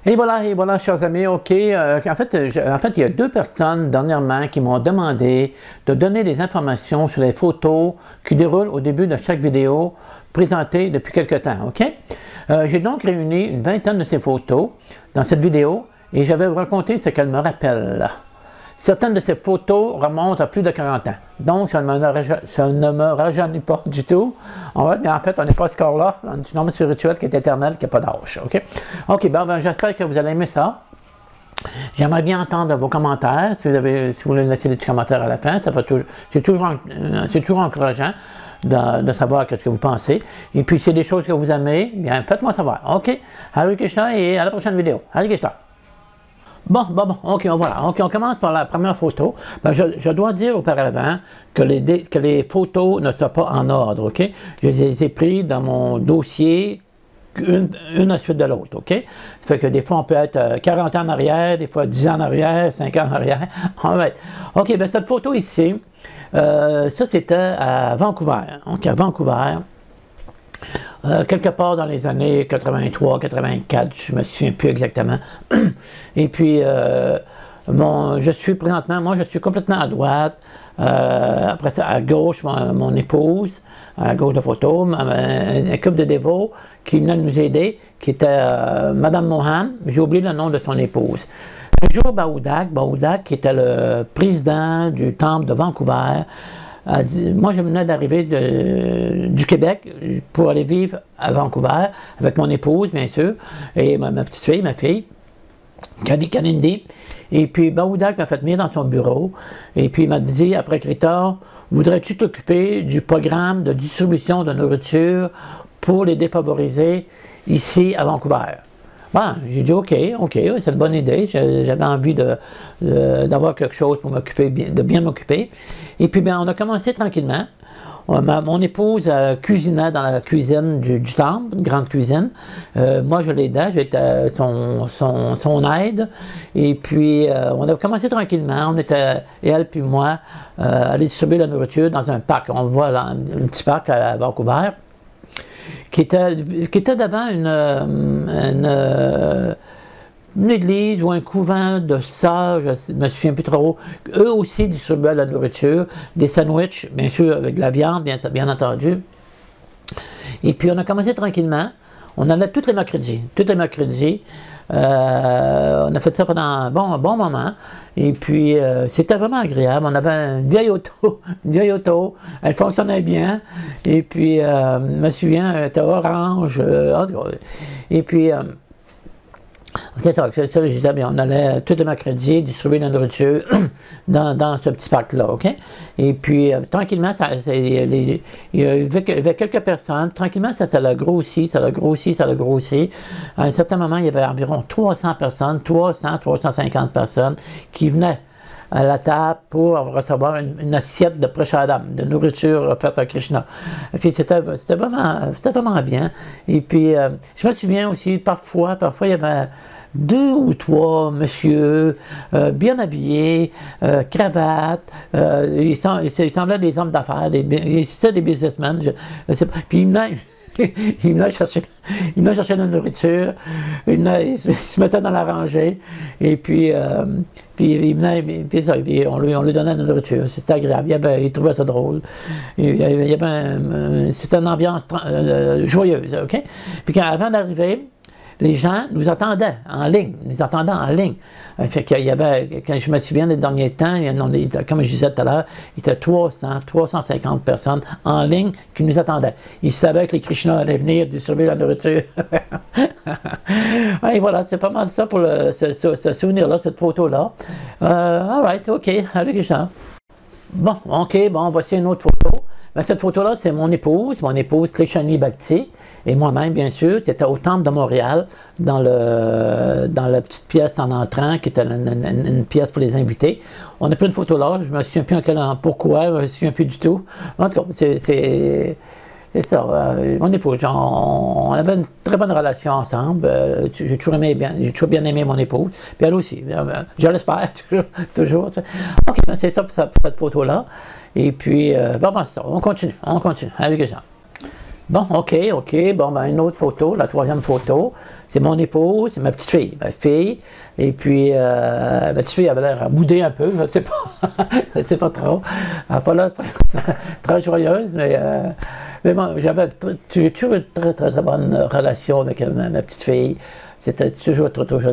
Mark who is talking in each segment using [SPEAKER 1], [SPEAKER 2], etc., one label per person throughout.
[SPEAKER 1] Et voilà, chers amis, OK. En fait, il y a deux personnes dernièrement qui m'ont demandé de donner des informations sur les photos qui déroulent au début de chaque vidéo présentée depuis quelque temps, OK? J'ai donc réuni une vingtaine de ces photos dans cette vidéo et je vais vous raconter ce qu'elles me rappellent. Certaines de ces photos remontent à plus de 40 ans. Donc, ça ne me rajeunit pas du tout. Mais en fait, on n'est pas encore là. On est une norme spirituelle qui est éternelle, qui n'a pas d'âge. OK? OK, ben, j'espère que vous allez aimer ça. J'aimerais bien entendre vos commentaires. Si vous voulez laisser des petits commentaires à la fin, c'est toujours encourageant de savoir ce que vous pensez. Et puis, s'il y a des choses que vous aimez, bien, faites-moi savoir. OK? Hare Krishna et à la prochaine vidéo. Hare Krishna. Bon, OK, voilà. OK, on commence par la première photo. Ben, je dois dire auparavant que les photos ne sont pas en ordre, OK? Je les ai pris dans mon dossier, une à la suite de l'autre, OK? Ça fait que des fois, on peut être 40 ans en arrière, des fois 10 ans en arrière, 5 ans en arrière. OK, bien, cette photo ici, ça, c'était à Vancouver. Donc, à Vancouver. Quelque part dans les années 83, 84, je ne me souviens plus exactement. Et puis, je suis complètement à droite. Après ça, à gauche, mon épouse, à gauche de photo, un couple de dévots qui venait nous aider, qui était Madame Mohan, j'ai oublié le nom de son épouse. Un jour, Baoudak, qui était le président du temple de Vancouver, a dit, moi, je venais d'arriver du Québec pour aller vivre à Vancouver avec mon épouse, bien sûr, et ma petite fille, ma fille, Kanindi. Et puis, Baoudak m'a fait venir dans son bureau, et puis il m'a dit, après Kritor, voudrais-tu t'occuper du programme de distribution de nourriture pour les défavorisés ici à Vancouver? Bon, j'ai dit OK, c'est une bonne idée. J'avais envie d'avoir quelque chose pour m'occuper, de bien m'occuper. Et puis, bien, on a commencé tranquillement. Mon épouse cuisinait dans la cuisine du temple, une grande cuisine. Moi, je l'aidais, j'étais son aide. Et puis, on a commencé tranquillement. On était, elle puis moi, aller distribuer la nourriture dans un parc. On voit là, un petit parc à Vancouver. Qui était devant une église ou un couvent de ça, je ne me souviens plus trop. Eux aussi distribuaient la nourriture, des sandwichs, bien sûr, avec de la viande, bien entendu. Et puis, on a commencé tranquillement. On allait tous les mercredis. On a fait ça pendant un bon moment. Et puis, c'était vraiment agréable. On avait une vieille auto. Elle fonctionnait bien. Et puis, je me souviens, elle était orange. Et puis, c'est ça, je disais, bien, on allait tous les mercredis distribuer la nourriture dans ce petit parc-là, OK? Et puis, tranquillement, il y avait quelques personnes, tranquillement, ça l'a grossi. À un certain moment, il y avait environ 300 personnes, 350 personnes qui venaient à la table pour recevoir une assiette de prashadam, de nourriture offerte à Krishna. Et puis c'était vraiment bien. Et puis je me souviens aussi, parfois il y avait 2 ou 3 messieurs bien habillés, cravate, ils semblaient des hommes d'affaires, c'était des businessmen. Puis il venait chercher la nourriture, il se mettait dans la rangée, et puis il venait, puis on lui donnait la nourriture. C'était agréable, il trouvait ça drôle. C'était une ambiance joyeuse, OK? Puis avant d'arriver, les gens nous attendaient en ligne. Fait qu'il y avait, quand je me souviens des derniers temps, comme je disais tout à l'heure, il y avait 350 personnes en ligne qui nous attendaient. Ils savaient que les Krishna allaient venir distribuer la nourriture. Et voilà, c'est pas mal ça pour ce souvenir-là, cette photo-là. All right, OK, allez Krishna. Bon, voici une autre photo. Ben, cette photo-là, c'est mon épouse Kleshani Bhakti. Et moi-même, bien sûr, c'était au Temple de Montréal, dans la petite pièce en entrant, qui était une pièce pour les invités. On a pris une photo là, je ne me souviens plus pourquoi, je ne me souviens plus du tout. En tout cas, c'est ça. Mon épouse, on avait une très bonne relation ensemble. J'ai toujours bien aimé mon épouse. Puis elle aussi, je l'espère, toujours. OK, c'est ça pour cette photo-là. Et puis, c'est ça, on continue avec ça. Bon, OK, bon, ben, une autre photo, la troisième photo, c'est mon épouse, c'est ma petite fille, et puis ma petite fille avait l'air à bouder un peu, je ne sais pas, je ne sais pas trop, elle n'a pas l'air très joyeuse, mais bon, j'ai toujours une très bonne relation avec ma petite fille, c'était toujours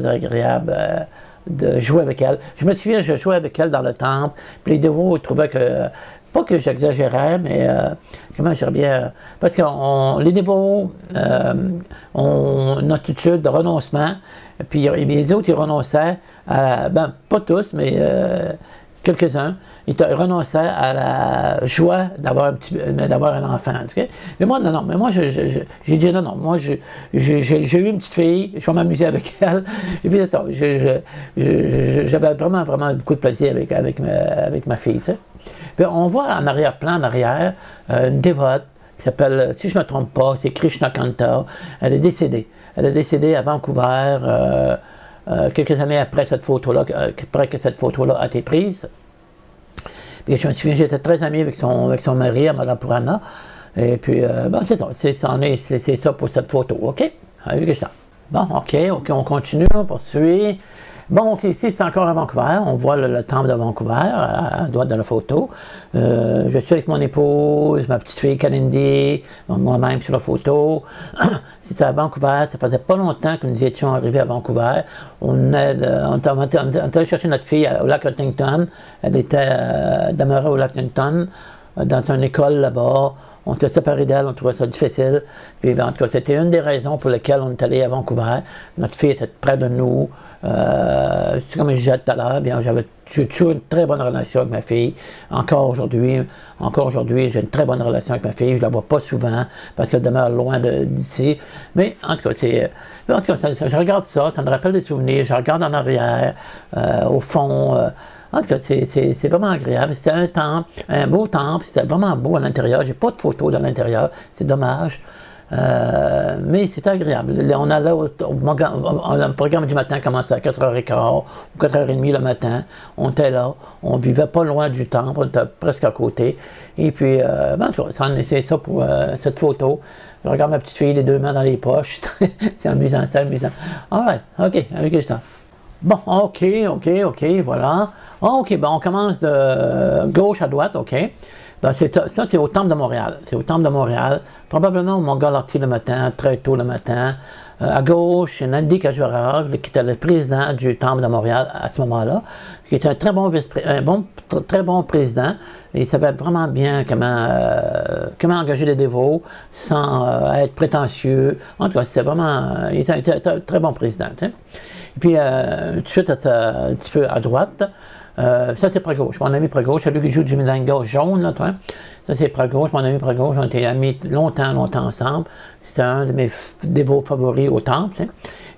[SPEAKER 1] agréable de jouer avec elle. Je me souviens, je jouais avec elle dans le temple, puis les dévots trouvaient que, pas que j'exagérais, mais comment je dirais bien, parce que les dévots ont une attitude de renoncement, puis les autres, ils renonçaient, ben, pas tous, mais quelques-uns, ils renonçaient à la joie d'avoir un enfant. Okay? Mais moi, non, mais moi, j'ai dit non, moi, j'ai eu une petite fille, je vais m'amuser avec elle, et puis c'est ça, j'avais vraiment beaucoup de plaisir avec ma fille. Tu sais? Puis on voit en arrière-plan, une dévote qui s'appelle, si je ne me trompe pas, c'est Krishna Kanta. Elle est décédée. Elle est décédée à Vancouver quelques années après cette photo-là, après que cette photo-là a été prise. Puis je me souviens, j'étais très ami avec son mari, Amala Purana. Et puis, ben, c'est ça, c'est ça pour cette photo, OK? Avec ça. Bon, OK, on continue, on poursuit. Bon, OK, ici, c'est encore à Vancouver. On voit le temple de Vancouver à droite de la photo. Je suis avec mon épouse, ma petite fille Kalindi, moi-même sur la photo. C'était à Vancouver. Ça faisait pas longtemps que nous étions arrivés à Vancouver. On est allé chercher notre fille au lac Huntington. Elle était demeurée au lac Huntington, dans une école là-bas. On était séparés d'elle, on trouvait ça difficile. Puis, en tout cas, c'était une des raisons pour lesquelles on est allé à Vancouver. Notre fille était près de nous. Comme je disais tout à l'heure, j'ai toujours une très bonne relation avec ma fille. Encore aujourd'hui, j'ai une très bonne relation avec ma fille. Je ne la vois pas souvent parce qu'elle demeure loin d'ici. Mais en tout cas, je regarde ça, ça me rappelle des souvenirs. Je regarde en arrière, au fond. En tout cas, c'est vraiment agréable. C'était un beau temple, c'était vraiment beau à l'intérieur. J'ai pas de photos dans l'intérieur, c'est dommage. Mais c'était agréable. On allait le programme du matin commençait à 4h15 ou 4h30 le matin. On était là, on vivait pas loin du temple, on était presque à côté. Et puis, en tout cas, c'est ça pour cette photo. Je regarde ma petite fille, les deux mains dans les poches. C'est amusant, c'est amusant. All right, OK, avec ça. Bon, OK, voilà. OK, ben on commence de gauche à droite, OK. Ben ça, c'est au Temple de Montréal. C'est au Temple de Montréal. Probablement au Mont-Galarty le matin, très tôt le matin. À gauche, c'est Nandi Kajwara, qui était le président du Temple de Montréal à ce moment-là, qui était un très bon président. Et il savait vraiment bien comment engager les dévots sans être prétentieux. En tout cas, il était un très bon président. Hein. Et puis, tout de suite, un petit peu à droite, ça c'est près gauche. Mon ami près gauche, celui qui joue du Midanga jaune, là, toi. Ça c'est près gauche, mon ami près gauche, on a été amis longtemps ensemble. C'était un de mes dévots favoris au temple. Hein.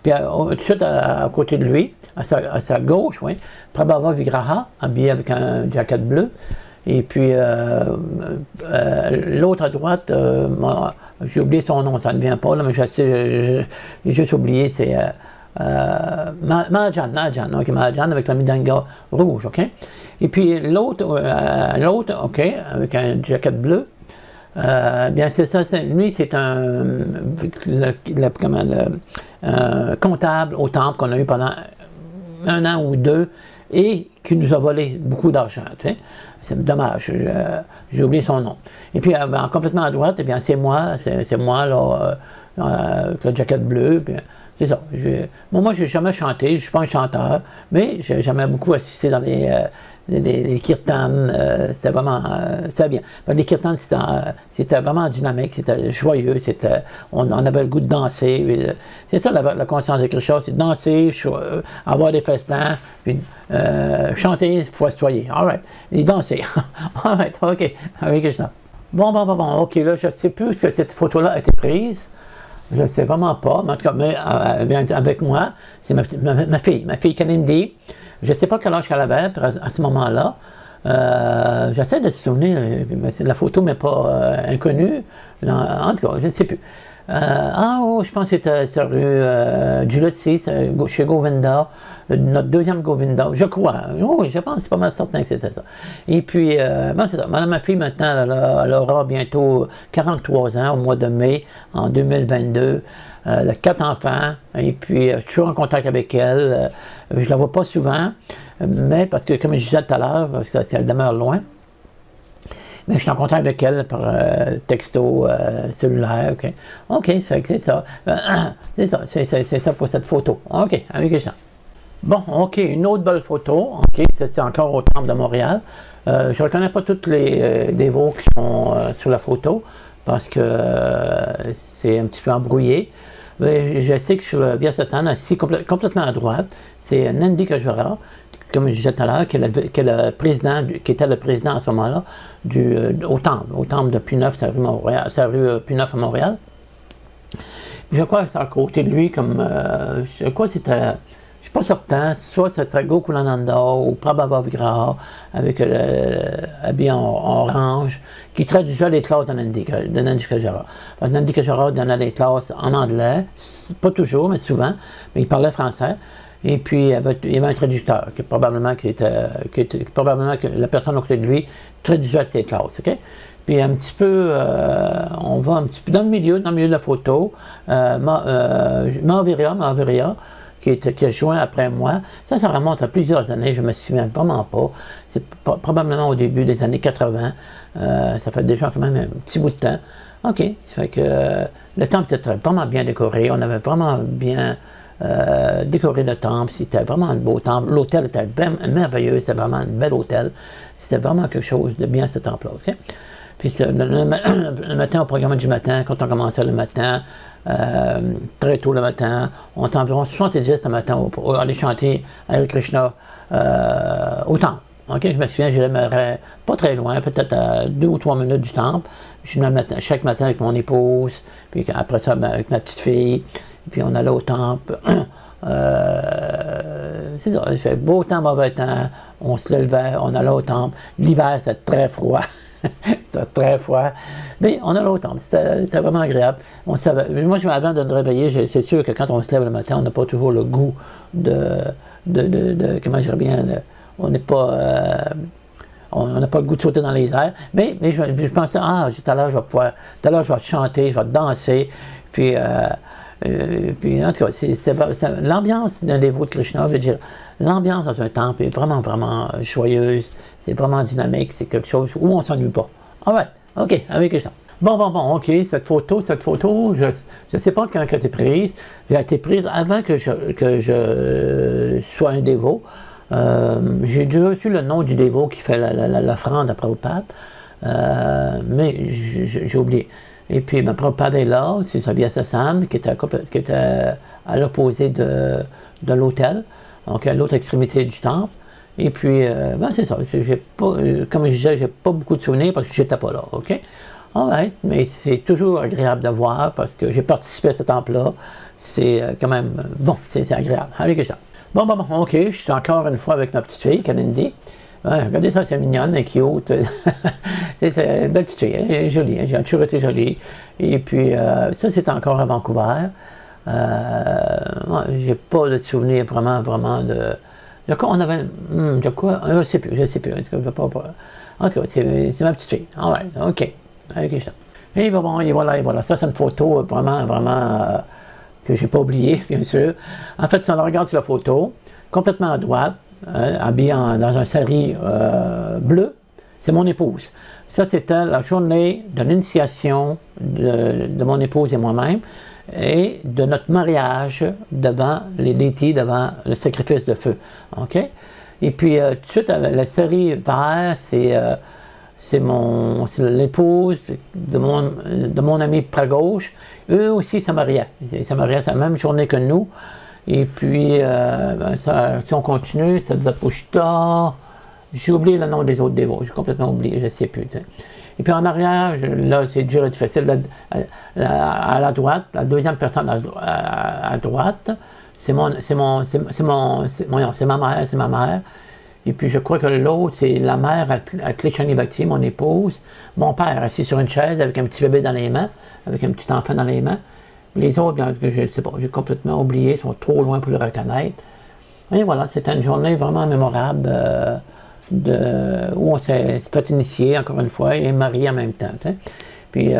[SPEAKER 1] Puis, tout de suite, à côté de lui, à sa gauche, oui, Prabhava Vigraha, habillé avec un jacket bleu. Et puis, l'autre à droite, j'ai oublié son nom, ça ne vient pas, là, mais j'ai juste oublié, c'est Mahajan, avec la midanga rouge, OK? Et puis l'autre, OK, avec un jacket bleu, bien c'est ça, lui c'est un comptable au temple qu'on a eu pendant 1 an ou 2 et qui nous a volé beaucoup d'argent, tu sais. C'est dommage, j'ai oublié son nom. Et puis complètement à droite, eh bien c'est moi là, avec le jacket bleu, puis, c'est ça. Moi, je n'ai jamais chanté, je ne suis pas un chanteur, mais j'aimais beaucoup assister dans les kirtans. C'était vraiment c'était bien. Les kirtans, c'était vraiment dynamique, c'était joyeux, on avait le goût de danser. C'est ça la conscience de Krishna, c'est danser, avoir des festins, puis chanter, festoyer. All right. Et danser. All right, OK. Avec Krishna. Bon, OK, là, je ne sais plus que cette photo-là a été prise. Je ne sais vraiment pas, mais en tout cas, avec moi, c'est ma fille Kalindi. Je ne sais pas quel âge qu'elle avait à ce moment-là. J'essaie de se souvenir, la photo ne m'est pas inconnue. En tout cas, je ne sais plus. Oh, je pense que c'était sur rue du Lottie, chez Govinda, notre deuxième Govinda, je crois. Oui, je pense, c'est pas mal certain que c'était ça. Et puis, bon, c'est ça. Ma fille, maintenant, elle aura bientôt 43 ans au mois de mai, en 2022. Elle a 4 enfants, et puis je suis toujours en contact avec elle. Je la vois pas souvent, mais parce que, comme je disais tout à l'heure, elle demeure loin. Mais je suis en contact avec elle par texto, cellulaire, OK. OK, c'est ça. C'est ça pour cette photo. OK, avec ça. Bon, OK, une autre belle photo. OK, c'est encore au Temple de Montréal. Je ne reconnais pas toutes les dévots qui sont sur la photo parce que c'est un petit peu embrouillé. Mais je sais que sur le Vyasasana, assis complètement à droite, c'est Nandi Kajvara, comme je disais tout à l'heure, qui était le président à ce moment-là au temple de Puy-Neuf, c'est la rue Puy-Neuf à Montréal. Je crois que c'est à côté de lui, comme, je crois que c'était, je ne suis pas certain, soit c'était Gokulananda ou Prabhava Vigraha, avec habillé en orange, qui traduisait les classes de Nandi Kajvara. Nandi Kajvara donnait les classes en anglais, pas toujours, mais souvent, mais il parlait français. Et puis, il y avait un traducteur, probablement que la personne à côté de lui traduisait ses classes. OK? Puis un petit peu, on va un petit peu dans le milieu de la photo, Mahavirya, qui a joint après moi. Ça remonte à plusieurs années, je ne me souviens vraiment pas. C'est probablement au début des années 80. Ça fait déjà quand même un petit bout de temps. OK, ça fait que le temple était vraiment bien décoré. On avait vraiment bien décoré le temple. C'était vraiment un beau temple. L'hôtel était merveilleux. C'était vraiment un bel hôtel. C'était vraiment quelque chose de bien, ce temple-là. OK? Puis le matin, au programme du matin, quand on commençait le matin, très tôt le matin, on était environ 70 le matin pour aller chanter Hare Krishna au temple. Okay? Je me souviens, je l'aimerais pas très loin, peut-être à 2 ou 3 minutes du temple. Je venais chaque matin avec mon épouse, puis après ça, avec ma petite fille, puis on allait au temple. C'est ça, il fait beau temps, mauvais temps, on se levait, on allait au temple. L'hiver, c'était très froid. C'était très froid. Mais on allait au temple. C'était vraiment agréable. Moi, avant de me réveiller, c'est sûr que quand on se lève le matin, on n'a pas toujours le goût comment je dirais bien, on n'est pas... on n'a pas le goût de sauter dans les airs. Mais je pensais, tout à l'heure, je vais chanter, je vais danser. Puis en tout cas, l'ambiance d'un dévot de Krishna, veut dire, l'ambiance dans un temple est vraiment, vraiment joyeuse. C'est vraiment dynamique, c'est quelque chose où on ne s'ennuie pas. Alright, OK, avec Krishna. Bon, OK, cette photo, je ne sais pas quand elle a été prise. Elle a été prise avant que je sois un dévot. J'ai déjà reçu le nom du dévot qui fait l'offrande à Prabhupada, mais j'ai oublié. Et puis, Prabhupada est là, c'est sa Vyasasana, qui était à l'opposé de l'hôtel, donc à l'autre extrémité du temple. Et puis, c'est ça. Comme je disais, j'ai pas beaucoup de souvenirs parce que j'étais pas là, OK? Alright, mais c'est toujours agréable de voir parce que j'ai participé à ce temple-là. C'est quand même, bon, c'est agréable. Allez, ça. Bon, OK, je suis encore une fois avec ma petite fille, Kanindi. Ouais, regardez ça, c'est mignonne, elle est cute. C'est une belle petite fille, elle est jolie, elle a toujours été jolie. Et puis, ça, c'est encore à Vancouver. J'ai pas de souvenir vraiment de quoi on avait. De quoi? Je sais plus. En tout cas, je vais pas. En tout cas, c'est ma petite fille. Alright, OK. Avec ça. Et bon, et voilà. Ça, c'est une photo vraiment que j'ai pas oubliée, bien sûr. En fait, si on regarde sur la photo, complètement à droite, habillée dans un sari bleu, c'est mon épouse. Ça, c'était la journée de l'initiation de mon épouse et moi-même et de notre mariage devant les déités, devant le sacrifice de feu. OK? Et puis, tout de suite, la série vert, c'est l'épouse de mon ami Pragauche. Eux aussi, ça mariaient. Ça mariaient la même journée que nous. Et puis, si on continue, ça faisait Pushta. J'ai oublié le nom des autres dévots. J'ai complètement oublié, je ne sais plus. T'sais. Et puis en arrière, là, c'est dur et difficile. À la droite, la deuxième personne à droite, c'est ma mère. Et puis je crois que l'autre, c'est la mère à Klishani Bhakti, mon épouse. Mon père assis sur une chaise avec un petit bébé dans les mains, avec un petit enfant dans les mains. Les autres, je ne sais pas, j'ai complètement oublié, sont trop loin pour le reconnaître. Et voilà, c'était une journée vraiment mémorable où on s'est fait initier, encore une fois, et marié en même temps. T'sais. Puis,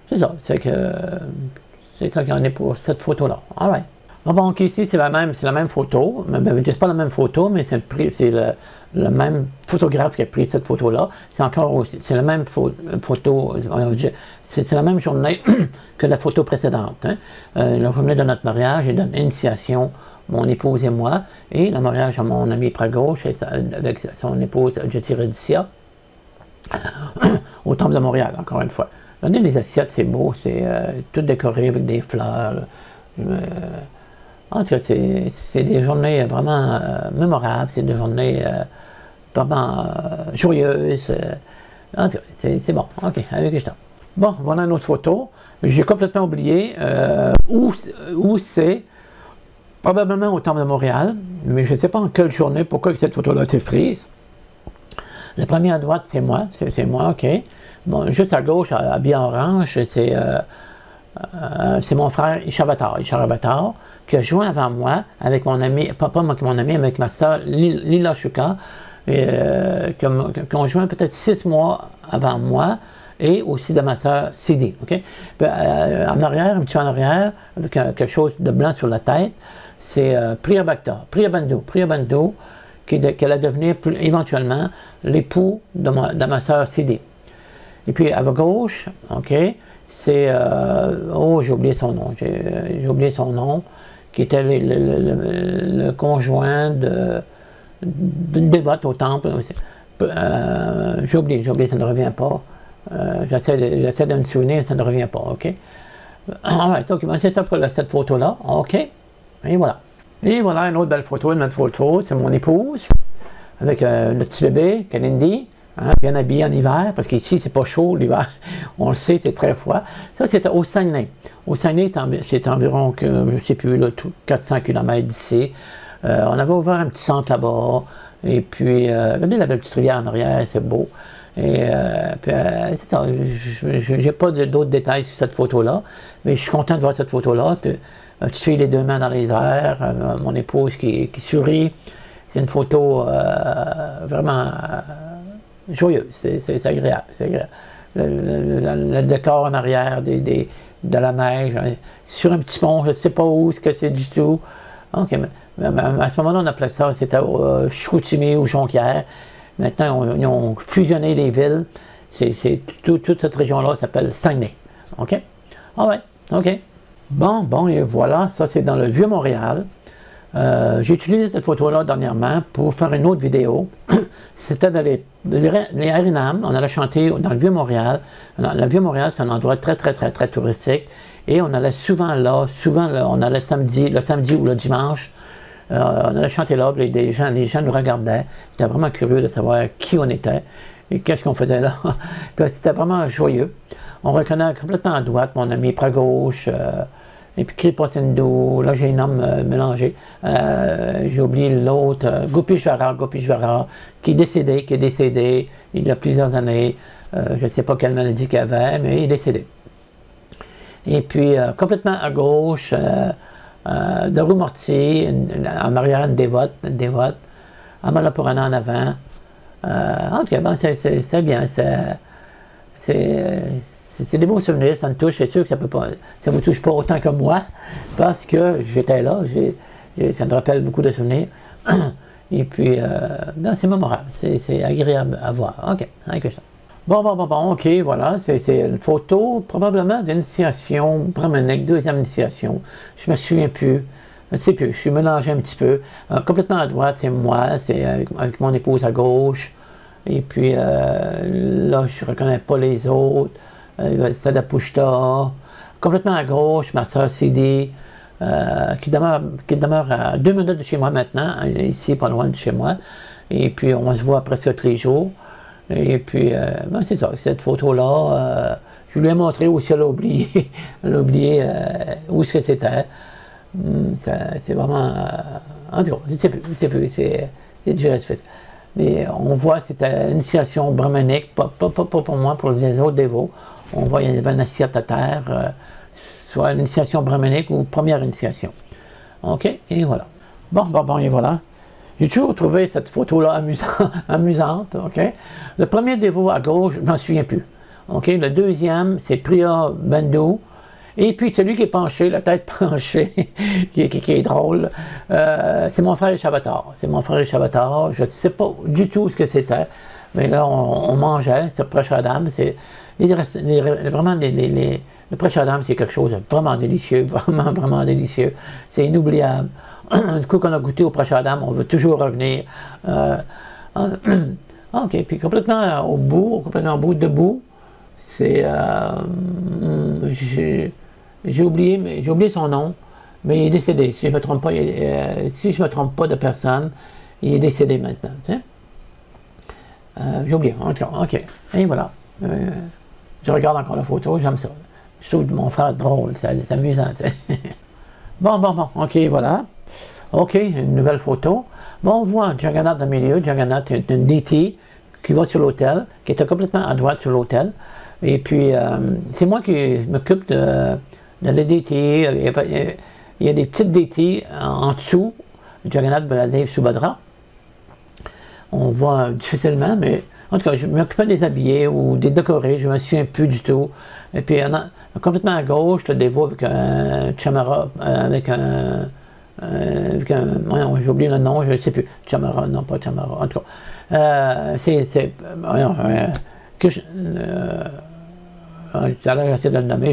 [SPEAKER 1] c'est ça, c'est ça qu'on est pour cette photo-là. Ah ouais. Ah bon, ok, ici, c'est la même photo. C'est pas la même photo, mais c'est le même photographe qui a pris cette photo-là. C'est encore aussi, c'est la même photo, c'est la même journée que la photo précédente. Hein. La journée de notre mariage et de l'initiation, mon épouse et moi, et le mariage à mon ami Pragauche avec son épouse Jyotiraditya au Temple de Montréal, encore une fois. Regardez les assiettes, c'est beau, c'est tout décoré avec des fleurs. En tout cas, c'est des journées vraiment mémorables, c'est des journées vraiment joyeuses. En tout cas, c'est bon. OK, avec je bon, voilà une autre photo. J'ai complètement oublié où c'est. Probablement au Temple de Montréal, mais je ne sais pas en quelle journée, pourquoi cette photo-là a été prise. La première à droite, c'est moi, OK. Bon, juste à gauche, habillé en orange, c'est mon frère Ishar Avatar, qui a joint avant moi avec mon ami, pas mon ami, avec ma soeur Lila Shuka, qui ont joint peut-être 6 mois avant moi, et aussi de ma soeur Sidi. Okay? En arrière, un petit peu en arrière, avec quelque chose de blanc sur la tête, c'est Priya Bandhu, qui allait devenir éventuellement l'époux de ma soeur Sidi. Et puis à gauche, OK, c'est, j'ai oublié son nom, qui était le conjoint d'une dévote au temple. J'ai oublié, ça ne revient pas. J'essaie de me souvenir, ça ne revient pas, OK? Alright, OK, c'est ça pour cette photo-là, OK? Et voilà. Et voilà une autre belle photo, c'est mon épouse, avec notre petit bébé, Kalindi, hein, bien habillé en hiver, parce qu'ici, c'est pas chaud l'hiver, on le sait, c'est très froid. Ça, c'était au Saguenay. Au Saguenay, c'est environ, je ne sais plus, là, 400 km d'ici. On avait ouvert un petit centre là-bas, et puis, regardez la belle petite rivière en arrière, c'est beau. Et c'est ça, je n'ai pas d'autres détails sur cette photo-là, mais je suis content de voir cette photo-là. Une petite fille les deux mains dans les airs, mon épouse qui sourit. C'est une photo vraiment joyeuse, c'est agréable. Le décor en arrière de la neige, sur un petit pont, je ne sais pas où, ce que c'est du tout. Okay, mais à ce moment-là, on appelait ça, c'était Chicoutimi ou Jonquière. Maintenant, ils ont fusionné les villes. Toute cette région-là s'appelle Saguenay. OK? Ah ouais, OK. Bon, et voilà, ça c'est dans le Vieux-Montréal. J'ai utilisé cette photo-là dernièrement pour faire une autre vidéo. C'était dans les Harinam, on allait chanter dans le Vieux-Montréal. Le Vieux-Montréal, c'est un endroit très touristique. Et on allait souvent là, on allait le samedi ou le dimanche. On allait chanter là, les gens nous regardaient. Ils étaient vraiment curieux de savoir qui on était et qu'est-ce qu'on faisait là. C'était vraiment joyeux. On reconnaît complètement à droite mon ami Pragauche, et puis Kripa Sindhu, là j'ai un homme mélangé. J'ai oublié l'autre, Gopishvara, qui est décédé il y a plusieurs années. Je ne sais pas quelle maladie qu'il avait, mais il est décédé. Et puis complètement à gauche, de rue Mortier, en arrière une dévote, Amalapurana en avant. Ok, bon, c'est bien, c'est des beaux souvenirs, ça me touche, c'est sûr que ça ne vous touche pas autant que moi, parce que j'étais là, ça me rappelle beaucoup de souvenirs. Et puis, c'est mémorable, c'est agréable à voir. Ok, avec ça. Bon, ok, voilà, c'est une photo probablement d'initiation brahmanique, deuxième initiation. Je me souviens plus, je ne sais plus, je suis mélangé un petit peu. Complètement à droite, c'est moi, c'est avec mon épouse à gauche. Et puis là, je ne reconnais pas les autres. Sada Pushta. Complètement à gauche, ma soeur Sidi, qui demeure à 2 minutes de chez moi maintenant, ici, pas loin de chez moi. Et puis, on se voit presque tous les jours. Et puis, c'est ça, cette photo-là, je lui ai montré où elle a oublié, où est-ce que c'était. C'est vraiment, en tout cas, je ne sais plus, c'est déjà fait. Mais on voit, c'était l'initiation brahmanique, pas pour moi, pour les autres dévots. on voit qu'il y avait une assiette à terre, soit l'initiation brahmanique ou première initiation. OK, et voilà. Bon, et voilà. J'ai toujours trouvé cette photo-là amusante, OK? Le premier dévot à gauche, je ne m'en souviens plus. OK? Le deuxième, c'est Priya Bandhu. Et puis celui qui est penché, la tête penchée, qui est drôle, c'est mon frère Ishavatar. C'est mon frère Ishavatar. Je ne sais pas du tout ce que c'était, mais là, on mangeait, c'est Prashadam. Vraiment, le Prashadam, c'est quelque chose de vraiment délicieux, vraiment délicieux. C'est inoubliable. Du coup, qu'on a goûté au Prashadam, on veut toujours revenir. OK, puis complètement au bout, debout, c'est... j'ai oublié son nom, mais il est décédé. Si je ne me trompe pas, de personne, il est décédé maintenant. J'ai oublié, OK. Et voilà. Je regarde encore la photo, j'aime ça. Je trouve mon frère drôle, c'est amusant. Bon, OK, voilà. OK, une nouvelle photo. Bon, on voit Jagannath dans le milieu. Jagannath est une DT qui va sur l'autel, qui était complètement à droite sur l'autel. Et puis, c'est moi qui m'occupe de la DT. Il y a des petites DT en dessous, Jagannath Baladev Subhadra. On voit difficilement, mais en tout cas, je m'occupais des habillés ou des décorés, je ne me souviens plus du tout. Et puis, complètement à gauche, le dévot avec un chamara, j'ai oublié le nom, je ne sais plus. Chamara, non pas Chamara, en tout cas. J'essaie de le nommer.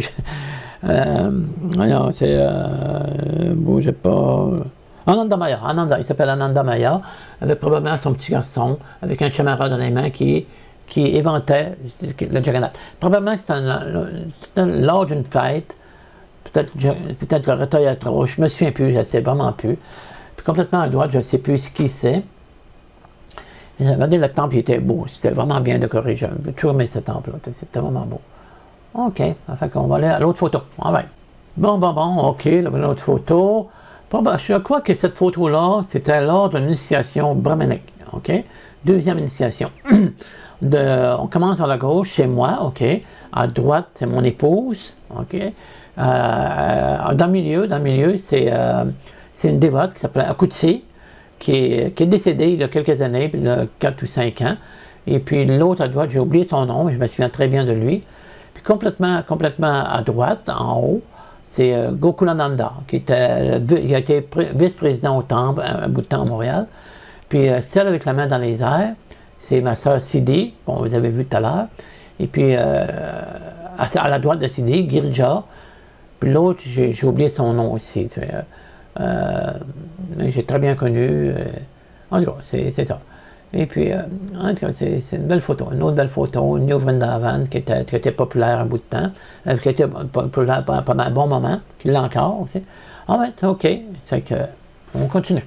[SPEAKER 1] Bougez pas. Anandamaya, il s'appelle Anandamaya, avec probablement son petit garçon, avec un chamara dans les mains qui éventait le Jagannath. Probablement c'était lors d'une fête, peut-être le Ratha-yatra, je ne me souviens plus, je ne sais vraiment plus. Puis complètement à droite, je ne sais plus ce qui c'est. Regardez, le temple il était beau, c'était vraiment bien décoré, j'ai toujours aimé ce temple-là, c'était vraiment beau. OK, fait qu'on va aller à l'autre photo. Right. Bon, OK, là, voilà l'autre photo. Je crois que cette photo-là, c'était lors d'une initiation brahmanique. OK? Deuxième initiation. On commence à la gauche, c'est moi, OK? À droite, c'est mon épouse, OK? Dans le milieu, c'est une dévote qui s'appelle Akutsi, qui est décédée il y a quelques années, il y a 4 ou 5 ans. Et puis l'autre à droite, j'ai oublié son nom, mais je me souviens très bien de lui. Puis complètement à droite, en haut, c'est Gokulananda, qui a été vice-président au temple un bout de temps à Montréal. Puis celle avec la main dans les airs, c'est ma sœur Sidi, qu'on vous avez vu tout à l'heure. Et puis à la droite de Sidi, Girija. Puis l'autre, j'ai oublié son nom aussi. J'ai très bien connu. En tout cas, c'est ça. Et puis, en tout cas, c'est une belle photo. Une autre belle photo, New Vrindavan, qui était populaire un bout de temps, qui était populaire pendant un bon moment, qui l'est encore aussi. Ah ouais, OK. C'est que, on continue.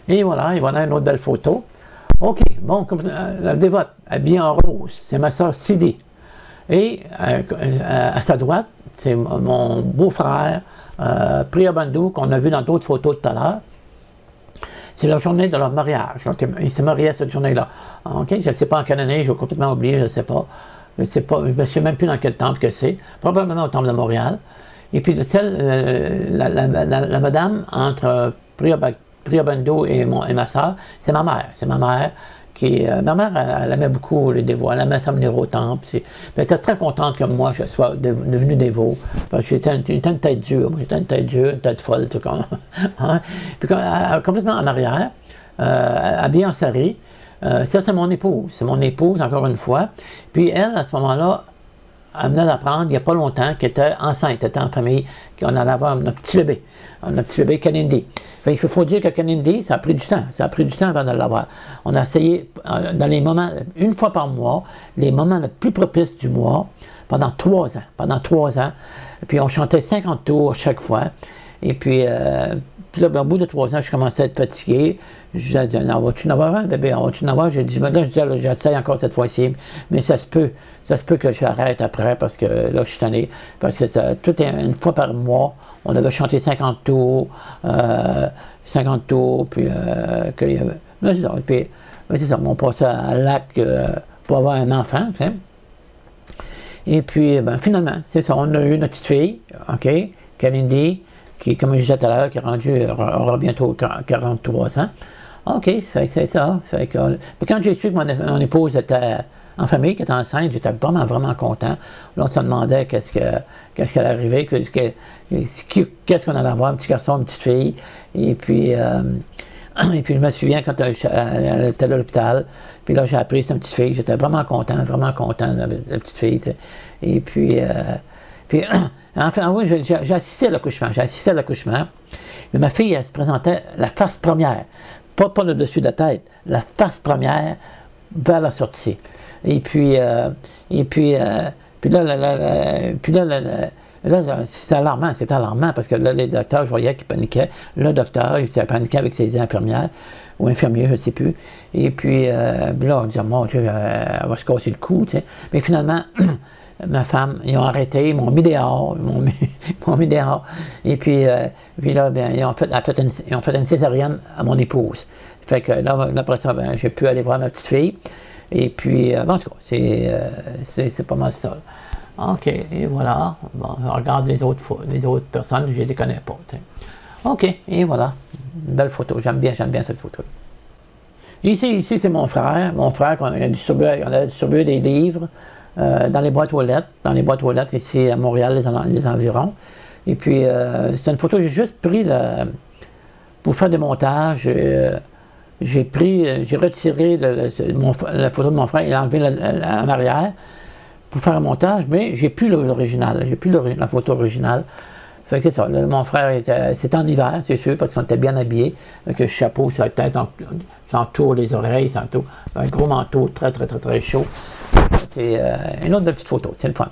[SPEAKER 1] Et voilà une autre belle photo. OK, bon, la dévote, habillée en rose, c'est ma soeur Sidi. Et à sa droite, c'est mon beau-frère, Priya Bandhu, qu'on a vu dans d'autres photos tout à l'heure. C'est la journée de leur mariage. Donc, ils se mariaient cette journée-là. Okay? Je ne sais pas en quelle année, j'ai complètement oublié, je ne sais pas. Je ne sais même plus dans quel temple que c'est. Probablement au temple de Montréal. Et puis, la madame entre Priya Bandhu et ma soeur, c'est ma mère. C'est ma mère ma mère, elle aimait beaucoup les dévots. Elle aimait ça venir au temple. Elle était très contente que moi, je sois devenu dévot. Parce que j'étais une tête dure. J'étais une tête dure, une tête folle, tout comme. Hein? Puis complètement en arrière, habillée en sari. Ça, c'est mon épouse. C'est mon épouse, encore une fois. Puis elle, à ce moment-là, elle venait d'apprendre, il n'y a pas longtemps, qu'elle était enceinte, elle était en famille, qu'on allait avoir notre petit bébé. Notre petit bébé Kanindi. Il faut dire que Kanindi, ça a pris du temps. Ça a pris du temps avant de l'avoir. On a essayé, dans les moments, une fois par mois, les moments les plus propices du mois, pendant 3 ans. Pendant 3 ans. Puis on chantait 50 tours chaque fois. Et puis là, au bout de 3 ans, je commençais à être fatigué. Je disais, vas-tu en avoir un bébé? Vas-tu en avoir? J'ai dit, là, j'essaye encore cette fois-ci, mais ça se peut que j'arrête après parce que là, je suis tanné. Parce que tout est une fois par mois, on avait chanté 50 tours, puis c'est ça, on passait à lac pour avoir un enfant. Tu sais. Et puis, ben, finalement, c'est ça, on a eu notre petite fille, OK, Kalindi, qui, comme je disais tout à l'heure, qui est rendue, aura bientôt 43 ans. OK, c'est ça. Fait que, puis quand j'ai su que mon épouse était en famille, qu'elle était enceinte, j'étais vraiment, vraiment content. Là, on se demandait qu'est-ce qui allait arriver, qu'est-ce qu'on allait avoir, un petit garçon, une petite fille. Et puis je me souviens quand elle était à l'hôpital, puis là, j'ai appris cette petite fille. J'étais vraiment content de la petite fille. Tu sais. Et puis enfin, oui, j'ai assisté à l'accouchement. Mais ma fille, elle se présentait la face première. Pas le dessus de la tête, la face première vers la sortie. Et puis là, c'était alarmant parce que là, les docteurs, je voyais qu'ils paniquaient. Le docteur, il s'est paniqué avec ses infirmières, ou infirmiers, je ne sais plus. Et puis là, on disait, mon Dieu, elle va se casser le cou, tu sais. Mais finalement, ma femme, ils ont arrêté, ils m'ont mis dehors, Et puis là, bien, ils ont fait une césarienne à mon épouse. Fait que là, après ça, ben, j'ai pu aller voir ma petite fille. Et puis, bon, en tout cas, c'est pas mal ça. OK, et voilà. Bon, je regarde les autres personnes, je ne les connais pas. T'sais. OK, et voilà. Une belle photo. J'aime bien cette photo. Ici c'est mon frère. Mon frère, on a distribué des livres dans les boîtes aux lettres, ici à Montréal, les environs. Et puis, c'est une photo que j'ai juste pris pour faire des montages. J'ai retiré la photo de mon frère et enlevé en arrière pour faire un montage, mais j'ai plus l'original, la photo originale. Fait que c'est ça, mon frère c'était en hiver, c'est sûr, parce qu'on était bien habillés, avec un chapeau sur la tête, ça entoure les oreilles, ça entoure un gros manteau très, très, très, très chaud. C'est une autre petite photo, c'est le fun.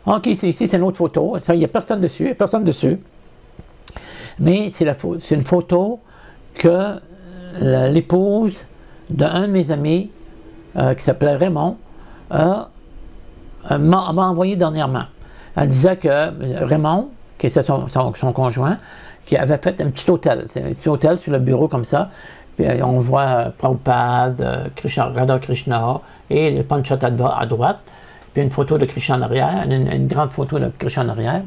[SPEAKER 1] OK, ici c'est une autre photo, il n'y a personne dessus, mais c'est une photo que l'épouse d'un de mes amis, qui s'appelait Raymond, m'a envoyé dernièrement. Elle disait que Raymond, qui était son conjoint, qui avait fait un petit hôtel. C'est un petit hôtel sur le bureau comme ça. Puis on voit Prabhupada, Radha Krishna et le Panchatattva à droite. Puis une photo de Krishna en arrière, une grande photo de Krishna en arrière.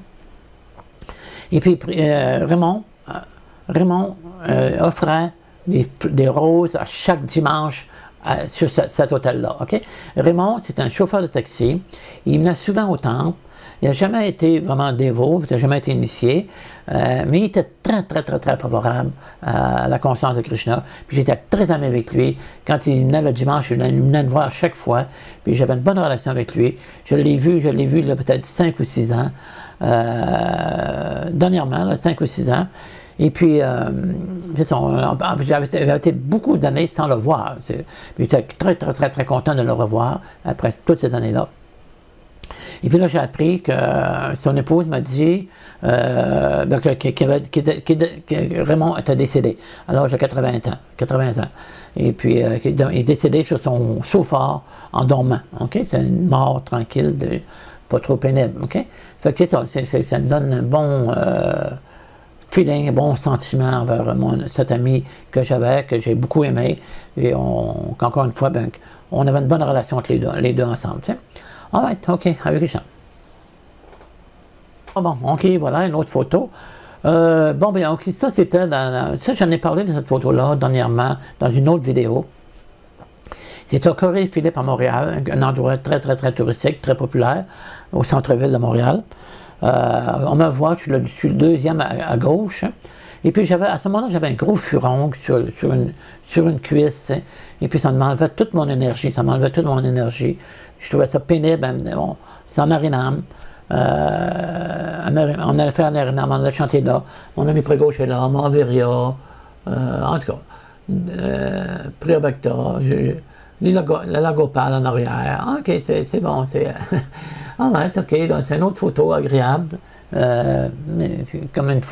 [SPEAKER 1] Et puis Raymond offrait des roses à chaque dimanche sur cet hôtel-là. Okay? Raymond, c'est un chauffeur de taxi. Il venait souvent au temple. Il n'a jamais été vraiment dévot, il n'a jamais été initié, mais il était très, très, très, très favorable à la conscience de Krishna. Puis j'étais très ami avec lui. Quand il venait le dimanche, il venait me voir chaque fois. Puis j'avais une bonne relation avec lui. Je l'ai vu là, peut-être 5 ou 6 ans. Dernièrement, là, 5 ou 6 ans. Et puis, j'avais été beaucoup d'années sans le voir. J'étais très, très, très, très content de le revoir après toutes ces années-là. Et puis là, j'ai appris que son épouse m'a dit que Raymond était décédé à l'âge de 80 ans. Et puis, il est décédé sur son sofa en dormant. Okay? C'est une mort tranquille, pas trop pénible. Okay? Fait que ça me donne un bon feeling, un bon sentiment envers cet ami que j'ai beaucoup aimé. Et encore une fois, ben, on avait une bonne relation entre les deux ensemble. T'sais? All right, OK, avec Richard. Bon, OK, voilà, une autre photo. Bon, bien, OK, ça, c'était ça, j'en ai parlé de cette photo-là dernièrement dans une autre vidéo. C'était au Corée-Philippe à Montréal, un endroit très, très, très touristique, très populaire, au centre-ville de Montréal. On me voit, je suis le deuxième à gauche. Et puis, à ce moment-là, j'avais un gros furon sur une cuisse. Hein, et puis, ça m'enlevait toute mon énergie. Je trouvais ça pénible. C'est en Arinam. On allait faire en Arinam, on allait chanter là. Mon ami près-gauche est là, Mavirya. En tout cas, Priyabhakta, la Gopal en arrière. OK, c'est bon. OK, c'est une autre photo agréable. Mais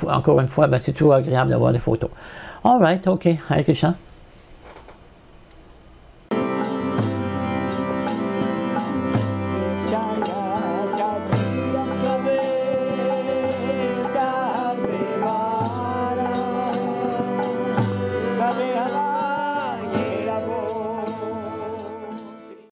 [SPEAKER 1] encore une fois, ben, c'est toujours agréable d'avoir des photos. All right, OK, avec le chant.